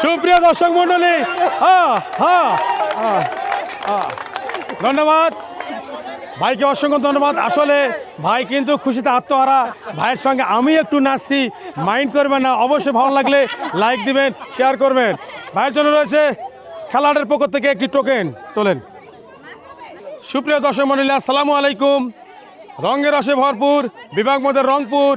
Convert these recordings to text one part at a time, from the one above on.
সুপ্রিয় দর্শক মন্ডলী, ধন্যবাদ ভাইকে, অসংখ্য ধন্যবাদ। আসলে ভাই কিন্তু খুশিতে আত্মহারা। ভাইয়ের সঙ্গে আমি একটু নাচছি, মাইন্ড করবেন না। অবশ্যই ভালো লাগলে লাইক দিবেন, শেয়ার করবেন। ভাইয়ের জন্য রয়েছে খেলাটার পক্ষ থেকে একটি টোকেন তোলেন। সুপ্রিয় দর্শক মন্ডলী, আসসালামু আলাইকুম। রঙের রসে ভরপুর, বিভাগ মধ্যে রংপুর,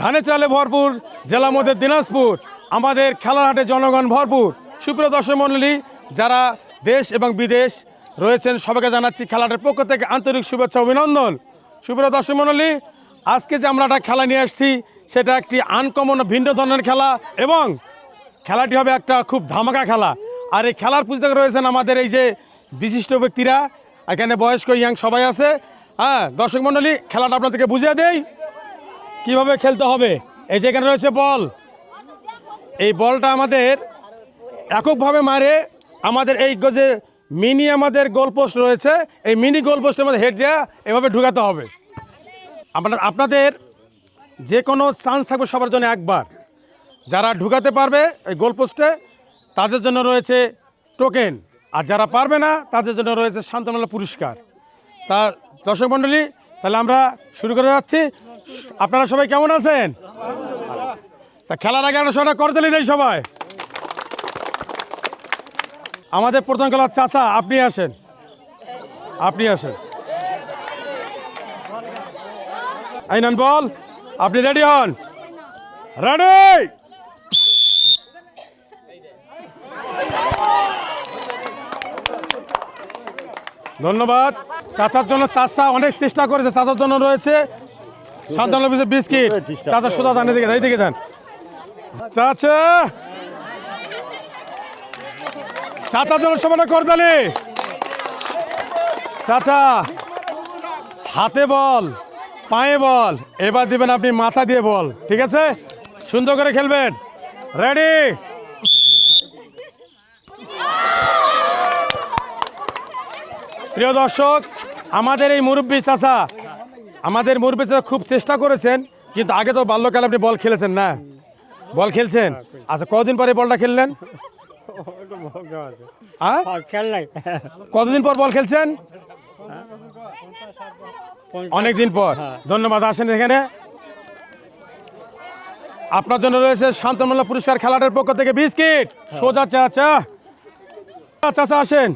ধানে চালে ভরপুর, জেলা মধ্যে দিনাজপুর, আমাদের খেলাহাটে জনগণ ভরপুর। সুপ্রিয় দর্শক মন্ডলী, যারা দেশ এবং বিদেশ রয়েছেন সবাইকে জানাচ্ছি খেলাটার পক্ষ থেকে আন্তরিক শুভেচ্ছা অভিনন্দন। সুপ্রিয় দর্শক মন্ডলী, আজকে যে আমরা একটা খেলা নিয়ে আসছি সেটা একটি আনকমন ভিন্ন ধরনের খেলা এবং খেলাটি হবে একটা খুব ধামাকা খেলা। আর এই খেলার পুস্তকে রয়েছেন আমাদের এই যে বিশিষ্ট ব্যক্তিরা, এখানে বয়স্ক ইয়াং সবাই আছে। দর্শক মন্ডলী, খেলাটা আপনাদেরকে বুঝিয়ে দেই কীভাবে খেলতে হবে। এই যে এখানে রয়েছে বল, এই বলটা আমাদের এককভাবে মারে আমাদের এই যে মিনি আমাদের গোলপোস্ট রয়েছে, এই মিনি গোলপোস্টের মধ্যে হেড দেওয়া এভাবে ঢুকাতে হবে। আপনাদের যে কোনো চান্স থাকবে সবার জন্য একবার। যারা ঢুকাতে পারবে এই গোলপোস্টে তাদের জন্য রয়েছে টোকেন, আর যারা পারবে না তাদের জন্য রয়েছে শান্তমূলক পুরস্কার। তা দর্শক মণ্ডলী, তাহলে আমরা শুরু করে যাচ্ছি। আপনারা সবাই কেমন আছেন? তা খেলার আগে একটা সবাই করতালি দেই সবাই। আমাদের প্রথম খেলার চাচা, আপনি আসেন, আপনি আসেন। এই নেন বল, আপনি রেডি হন। রেডি, ধন্যবাদ। চাচার জন্য চাচা অনেক চেষ্টা করেছে, চাচার জন্য রয়েছে সান্তান্ন পিসের বিস্কিট। চাচা সোজা যান, এদিকে এইদিকে যান। চাচা, চাচার জন্য সবাই করতালি। চাচা, হাতে বল, পায়ে বল, এবার দিবেন আপনি মাথা দিয়ে বল, ঠিক আছে? সুন্দর করে খেলবেন। রেডি, প্রিয় দর্শক, আমাদের এই মুরব্বী চাচা, আমাদের মুরব্বী চাচা খুব চেষ্টা করেছেন, কিন্তু আগে তো বাল্যকালে আপনি বল খেলেছেন না? বল খেলছেন? আচ্ছা, কদিন পরে বলটা খেললেন? কতদিন পর বল খেলছেন? অনেকদিন পর। ধন্যবাদ, আসেন এখানে। আপনার জন্য রয়েছে শান্তমূলক পুরস্কার খেলাটার পক্ষ থেকে বিস্কিট। সোজা চাচা, চাচা আসেন।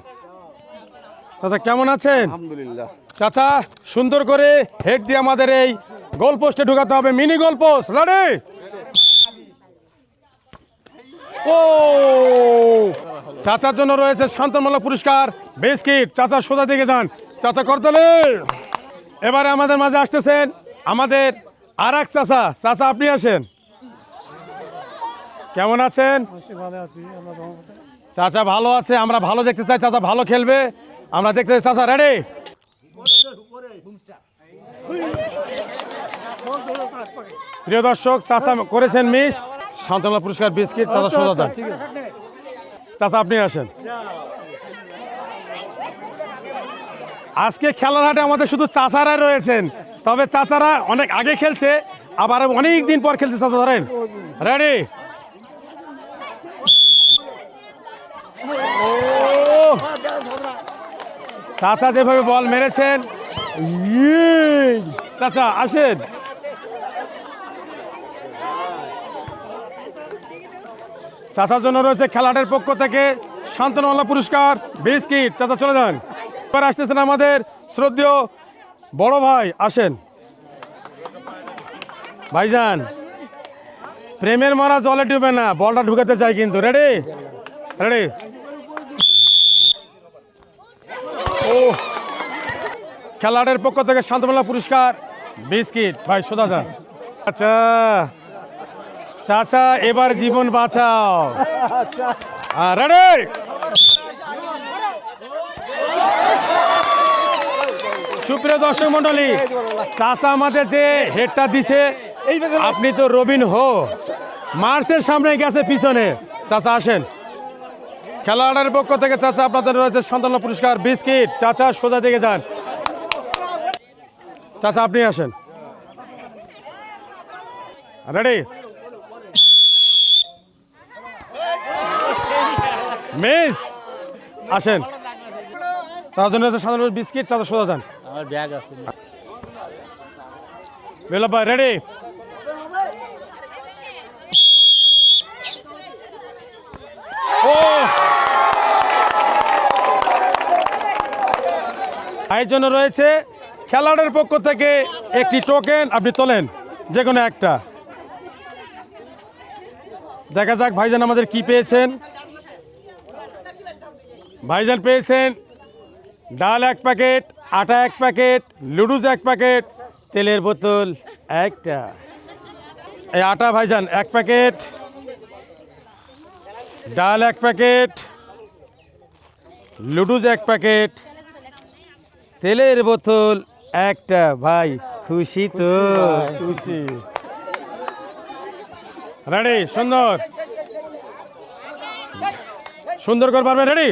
চাচা কেমন আছেন? আলহামদুলিল্লাহ। চাচা, সুন্দর করে হেড দিয়ে আমাদের এই গোল পোস্টে ঢুকাতে হবে, মিনি গোল পোস্ট। রেডি, ও চাচার জন্য রয়েছে শান্তমূলক পুরস্কার বিস্কিট। চাচা সোজা দিকে যান, চাচা করতালি। এবারে আমাদের মাঝে আসতেছেন আমাদের আর এক চাচা। চাচা আপনি আসেন, কেমন আছেন? চাচা ভালো আছে, আমরা ভালো দেখতে চাই। চাচা ভালো খেলবে, আমরা দেখতে চাই। চাচা রেডি, প্রিয় দর্শক, চাচা করেছেন মিস। শান্তমূলক পুরস্কার বিস্কিট। চাচা সোজা যান, চাচা আপনি আসেন। আজকে খেলার হাটে আমাদের শুধু চাচারা রয়েছেন, তবে চাচারা অনেক আগে খেলছে, আবার অনেক দিন পর খেলছে। চাচা ধরেন, রেডি, চাচা যেভাবে বল মেরেছেন। চাচা আসেন। চাচার জন্য রয়েছে খেলাটার পক্ষ থেকে শান্তমূলক পুরস্কার বিস্কিট। চাচা চলে যান। এবার আসতেছেন আমাদের শ্রদ্ধেয় বড় ভাই, আসেন। ভাইজান, প্রেমের মারা জলে ডুবে না, বলটা ঢুকাতে চাই কিন্তু। রেডি, রেডি, ও খেলাটার পক্ষ থেকে শান্তমূলক পুরস্কার বিস্কিট। ভাই সোজা যান। আচ্ছা চাচা, এবার জীবন বাঁচাও। রেডি, সুপ্রিয় দর্শক মন্ডলী, চাচা আমাদের যে হেডটা দিছে, আপনি তো রবিন হো, মার্চের সামনে গেছে পিছনে। চাচা আসেন। খেলাটার পক্ষ থেকে চাচা আপনাদের রয়েছে শান্তমূলক পুরস্কার বিস্কিট। চাচা সোজা দিকে যান। চাচা আপনি আসেন। রেডি, মিস আসেন। তার জন্য আছে সাধারণ বিস্কিট, চাচা সোজা যান। আমার ব্যাগ আছে। বিপ্লব ভাই রেডি? ও ভাইয়ের জন্য রয়েছে খেলোয়াড়ের পক্ষ থেকে একটি টোকেন, আপনি তোলেন যে কোনো একটা। দেখা যাক ভাইজান আমাদের কি পেয়েছেন। ভাইজান পেয়েছেন ডাল 1 প্যাকেট, আটা 1 প্যাকেট, লুডুস 1 প্যাকেট, তেলের বোতল একটা। এই আটা ভাইজান 1 প্যাকেট, ডাল 1 প্যাকেট, লুডুস 1 প্যাকেট, তেলের বোতল একটা। ভাই খুশি তো? খুশি। রেডি? সুন্দর সুন্দর করে পারবে। রেডি?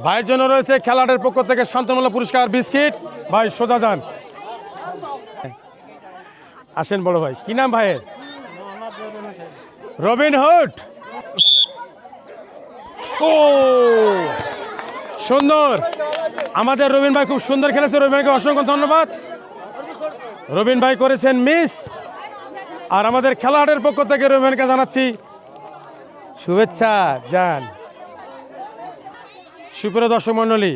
ভাইয়ের জন্য রয়েছে খেলাটের পক্ষ থেকে শান্তমূলক পুরস্কার বিস্কিট। ভাই সোজা যান, আসেন বড় ভাই। কি নাম ভাইয়ের? Robin Hood. ও সুন্দর, আমাদের রবিন ভাই খুব সুন্দর খেলেছে। রবিন ভাইকে অসংখ্য ধন্যবাদ। রবিন ভাই করেছেন মিস, আর আমাদের খেলাহাটের পক্ষ থেকে রবিন ভাইকে জানাচ্ছি শুভেচ্ছা। যান। সুপ্রিয় দর্শক মণ্ডলী,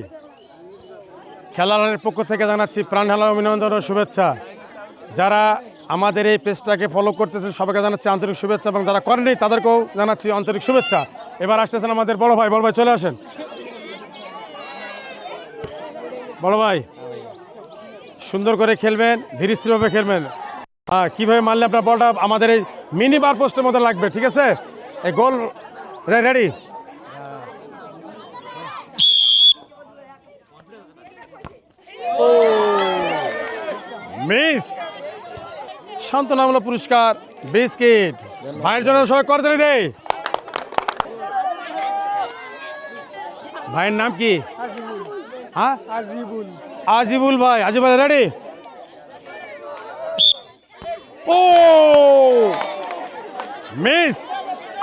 খেলাহাটের পক্ষ থেকে জানাচ্ছি প্রাণ ঢালা অভিনন্দন ও শুভেচ্ছা। যারা আমাদের এই পেজটাকে ফলো করতেছেন সবাইকে জানাচ্ছি আন্তরিক শুভেচ্ছা, এবং যারা করেনি তাদেরকেও জানাচ্ছি আন্তরিক শুভেচ্ছা। এবার আসতেছেন আমাদের বড় ভাই। বড় ভাই চলে আসেন। বড় ভাই সুন্দর করে খেলবেন, ধীরে স্থিরভাবে খেলবেন। হ্যাঁ, কীভাবে মারলে আপনার বলটা আমাদের এই মিনি বার পোস্টের মতো লাগবে, ঠিক আছে? এই গোল রেডি? মিস। শান্তনামূলক পুরস্কার বিস্কিট ভাইয়ের জন্য সবাই করতালি দেয়। ভাইয়ের নাম কি? হ্যাঁ, আজিবুল। আজিবুল ভাই। আজিবুল রেডি? ও মিস।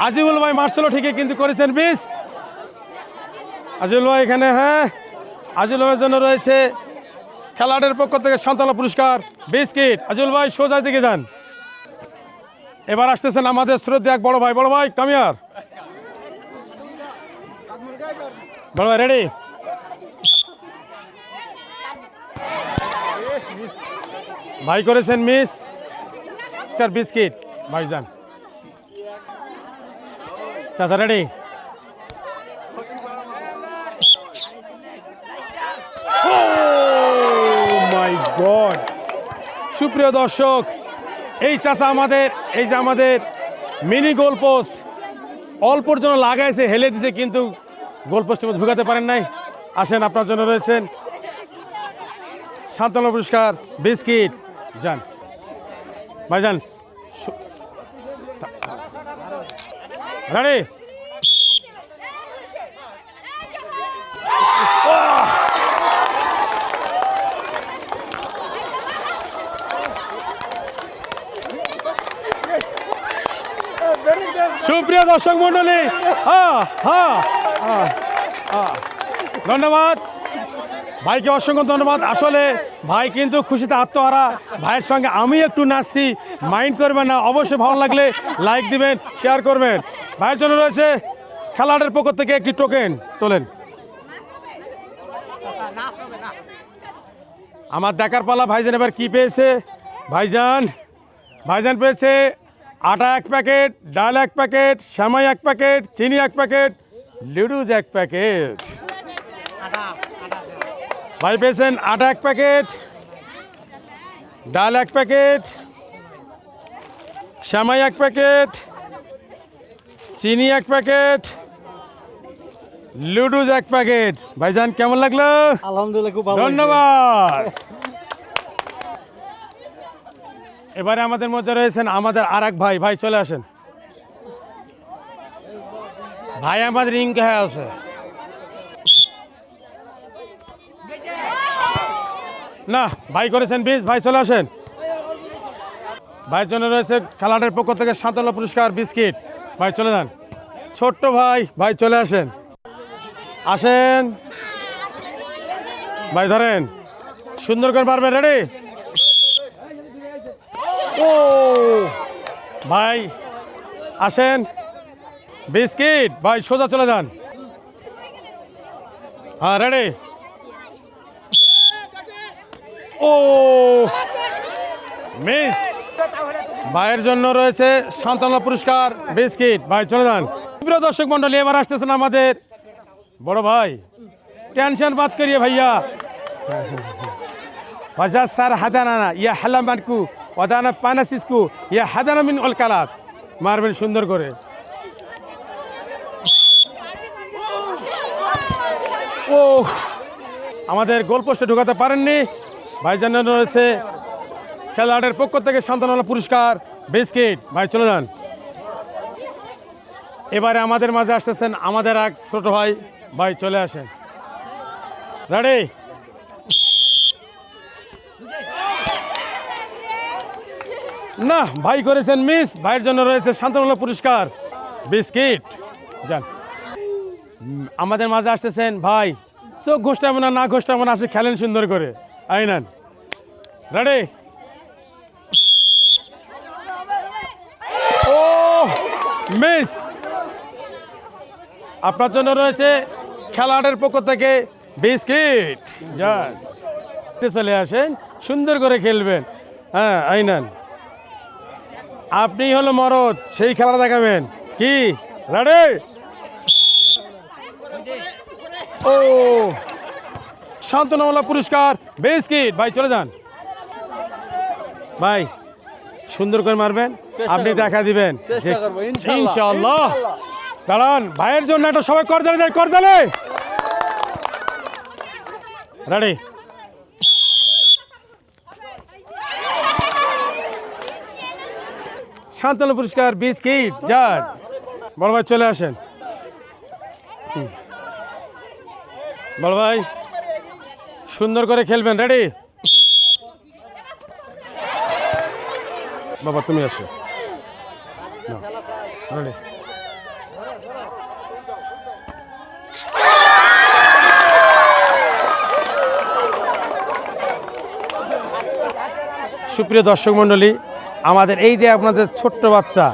আজিবুল ভাই মারছিল ঠিকই, কিন্তু করেছেন মিস। আজিবুল ভাই এখানে। হ্যাঁ, আজিবুল ভাইয়ের জন্য রয়েছে খেলাটের পক্ষ থেকে শান্তনা পুরস্কার বিস্কিট। আজিবুল ভাই সোজা দিকে যান। এবার আসতেছেন আমাদের শ্রদ্ধা এক বড় ভাই। বড় ভাই কামিয়ার। বড় ভাই রেডি? ভাই করেছেন মিস। বিস্কিট ভাই যান। চাচা রেডি? মাই গড। সুপ্রিয় দর্শক, এই চাচা আমাদের, এই যে আমাদের মিনি গোল পোস্ট অল্পর জন্য লাগাইছে, হেলে দিছে, কিন্তু গোল পোস্টের মধ্যে ঢুকাতে পারেন নাই। আসেন, আপনার জন্য রয়েছেন শান্তনা পুরস্কার বিস্কিট। যান ভাই যান। রেডি? সুপ্রিয় দর্শক মন্ডলী, ধন্যবাদ ভাইকে, অসংখ্য ধন্যবাদ। আসলে ভাই কিন্তু খুশিতে আত্মহারা। ভাইয়ের সঙ্গে আমি একটু নাচছি, মাইন্ড করবেন না। অবশ্যই ভালো লাগলে লাইক দিবেন, শেয়ার করবেন। ভাইয়ের জন্য রয়েছে খেলাটের পক্ষ থেকে একটি টোকেন। তোলেন। আমার দেখার পালা ভাইজান এবার কি পেয়েছে। ভাইজান পেয়েছে আটা 1 প্যাকেট, ডাল 1 প্যাকেট, সেমাই 1 প্যাকেট, চিনি 1 প্যাকেট, লুডুস 1 প্যাকেট। ভাই পেয়েছেন আটা 1 প্যাকেট, ডাল 1 প্যাকেট, সেমাই 1 প্যাকেট, চিনি 1 প্যাকেট, লুডুস 1 প্যাকেট। ভাইজান কেমন লাগলো? আলহামদুলিল্লাহ, খুব ভালো। ধন্যবাদ। এবারে আমাদের মধ্যে রয়েছেন আমাদের আর এক ভাই। ভাই চলে আসেন। ভাই আমাদের ইনকে হয়ে আছে। না, ভাই করেছেন 20। ভাই চলে আসেন। ভাইয়ের জন্য রয়েছে খেলাটের পক্ষ থেকে সান্ত্বনা পুরস্কার বিস্কিট। ভাই চলে যান, ছোট্ট ভাই, ভাই চলে আসেন, আসেন ভাই, ধরেন, সুন্দর করে পারবেন, রেডি? ও ভাই আসেন, বিস্কিট ভাই সোজা চলে যান, হ্যাঁ রেডি? ও মিস। ভাইয়ের জন্য রয়েছে সান্ত্বনা পুরস্কার বিস্কিট। ভাই চলে যান। প্রিয় দর্শক মন্ডলী, এবার আসতেছেন আমাদের বড় ভাই। টেনশন বাদ করিয়ে ভাইয়া, وجاء صار حدانا يا حلم منكو ودانا باناسيسكو يا حدانا من الكلات মারবেন সুন্দর করে। ও আমাদের গোল পোস্টে ঢোকাতে পারেননি। ভাইজান রয়েছে খেলোয়াড়ের পক্ষ থেকে সান্ত্বনা পুরস্কার বিস্কিট। ভাই চলে যান। এবারে আমাদের মাঝে আসতেছেন আমাদের এক ছোট ভাই। ভাই চলে আসেন, রেডি? না, ভাই করেছেন মিস। ভাইয়ের জন্য রয়েছে সান্ত্বনা পুরস্কার বিস্কিট। যান, আমাদের মাঝে আসতেছেন ভাই। চোখ ঘোষটাবো না, না ঘোষটাবো না, আসে খেলেন সুন্দর করে। আই নেন, রেডি? ও মিস। আপনার জন্য রয়েছে খেলোয়াড়ের পক্ষ থেকে বিস্কিট। যান, চলে আসেন, সুন্দর করে খেলবেন। হ্যাঁ, আই নেন। আপনি হলো মরদ, সেই খেলা দেখাবেন কি? রেডি? ও সান্ত্বনা পুরস্কার বিস্কিট। ভাই চলে যান। ভাই সুন্দর করে মারবেন, আপনি দেখা দিবেন ইনশাআল্লাহ। দাঁড়ান, ভাইয়ের জন্য একটা সবাই করদালে যায়, করদালে। রেডি? সান্ত্বনা পুরস্কার বিস্কিট। যান, বড় ভাই চলে আসেন। বড় ভাই সুন্দর করে খেলবেন, রেডি? বাবা তুমি আসো, রেডি? সুপ্রিয় দর্শক মণ্ডলী, আমাদের এই যে আপনাদের ছোট্ট বাচ্চা,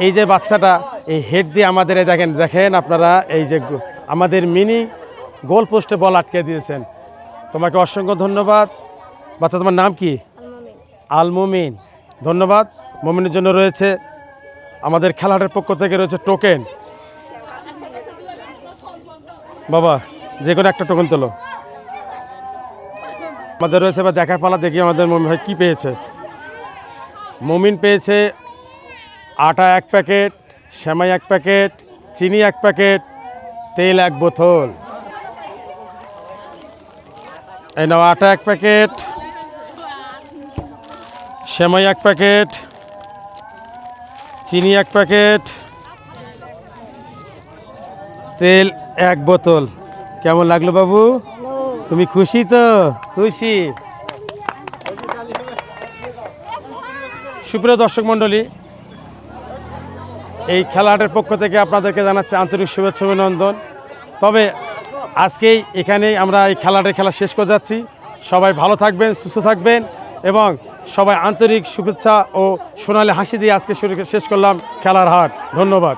এই যে বাচ্চাটা এই হেড দিয়ে আমাদের দেখেন দেখেন আপনারা, এই যে আমাদের মিনি গোল পোস্টে বল আটকে দিয়েছেন। তোমাকে অসংখ্য ধন্যবাদ। বাচ্চা, তোমার নাম কি? আল মুমিন। ধন্যবাদ। মুমিনের জন্য রয়েছে আমাদের খেলাটার পক্ষ থেকে রয়েছে টোকেন। বাবা যে কোনো একটা টোকেন তোলো। আমাদের রয়েছে এবার দেখার পালা, দেখি আমাদের মুমিন ভাই কী পেয়েছে। মুমিন পেয়েছে আটা 1 প্যাকেট, সেমাই 1 প্যাকেট, চিনি 1 প্যাকেট, তেল 1 বোতল। এই নাও, আটা 1 প্যাকেট, সেমাই 1 প্যাকেট, চিনি 1 প্যাকেট, তেল 1 বোতল। কেমন লাগলো বাবু? তুমি খুশি তো? খুশি। সুপ্রিয় দর্শক মণ্ডলী, এই খেলাটার পক্ষ থেকে আপনাদেরকে জানাচ্ছি আন্তরিক শুভেচ্ছা অভিনন্দন। তবে আজকেই এখানেই আমরা এই খেলা শেষ করে যাচ্ছি। সবাই ভালো থাকবেন, সুস্থ থাকবেন এবং সবাই আন্তরিক শুভেচ্ছা ও সোনালি হাসি দিয়ে আজকে শেষ করলাম খেলার হাট। ধন্যবাদ।